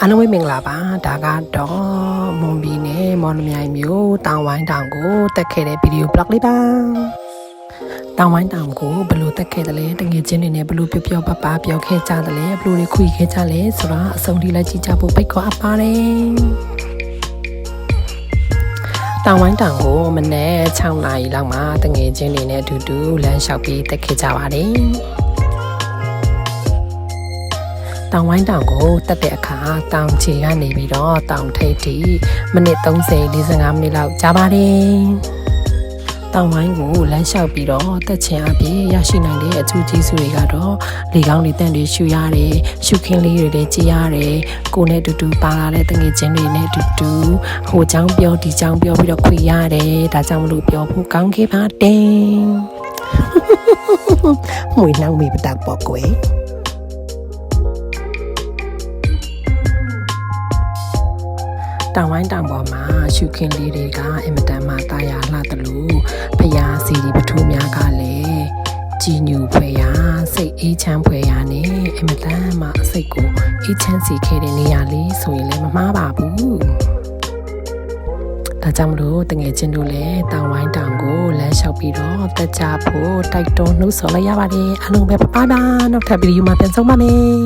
အားလုံးပဲမင်္ဂလာပါဒါကတော့မွန်ပြည်နယ်မော်လမြိုင်မြို့တောင်ဝိုင်းတောင်ကိုတက်ခဲ့တဲ့ဗီဒီယိုဘလော့လေးပါတောင်ဝိုင်းတောင်ကိုဘယ်လိုတက်ခဲ့တယ်လဲတငယ်ချင်းတွေနဲ့ဘယ်လိုပြောပပပြောခဲ့ကြတယ်လဲဘယ်လိုတွေခွေခဲ့ကြလဲဆိုတော့အဆုံးထိလိုက်ကြည့်ကြဖို့ဖိတ်ခေါ်အပ်ပါတယ်တောင်ဝိုင်းတောင်ကိုမနေ့6နာရီလောက်မှာတငယ်ချင်းတွေနဲ့အတူတူလမ်းလျှောက်ပြီးတက်ခဲ့ကြပါတယ်တောင်ဝိုင်းတောင်ကိုတက်တဲ့အခါတောင်ချေကနေပြီးတော့တောင်ထိပ်ထိမိနစ်30-45မိနစ်လောက်ကြာပါတယ်တောင်ဝိုင်းကိုလမ်းလျှောက်ပြီးတော့တက်ချင်အပြည့်ရရှိနိုင်တဲ့အကျိုးကျေးဇူးတွေကတော့လေကောင်းလေတန့်တွေရှူရတယ်ရှုခင်းလေးတွေလည်းကြည်ရတယ်ကိုယ်နဲ့အတူတူပါလာတဲ့တငယ်ချင်းတွေနဲ့အတူတူဟိုချောင်းပြောဒီချောင်းပြောပြီးတော့ခွေရတယ်ဒါကြောင့်မလို့ပြောဖို့ကောင်းခဲ့ပါတယ်မွေနှောင်းမိပတက်ပေါ့ကွယ်တောင်ဝိုင်းတောင်ပေါ်မှာရှုခင်းလေးတွေကအင်မတန်မှတာယာလှတယ်လို့ဖျားစီဒီပထူးများကလည်းကြီးညူဖွယ်ရာစိတ်အေးချမ်းဖွယ်ရာနဲ့အင်မတန်မှစိတ်ကိုအေးချမ်းစေခဲ့တဲ့နေရာလေးဆိုရင်လည်းမမှားပါဘူးဒါကြောင့်မလို့တငယ်ချင်းတို့လည်းတောင်ဝိုင်းတောင်ကိုလမ်းလျှောက်ပြီးတော့တက်ကြဖို့တိုက်တွန်းနှုတ်ဆော်လိုက်ရပါတယ်အားလုံးပဲပါပါနောက်ထပ်ဗီဒီယိုမှာပြန်ဆုံပါမယ်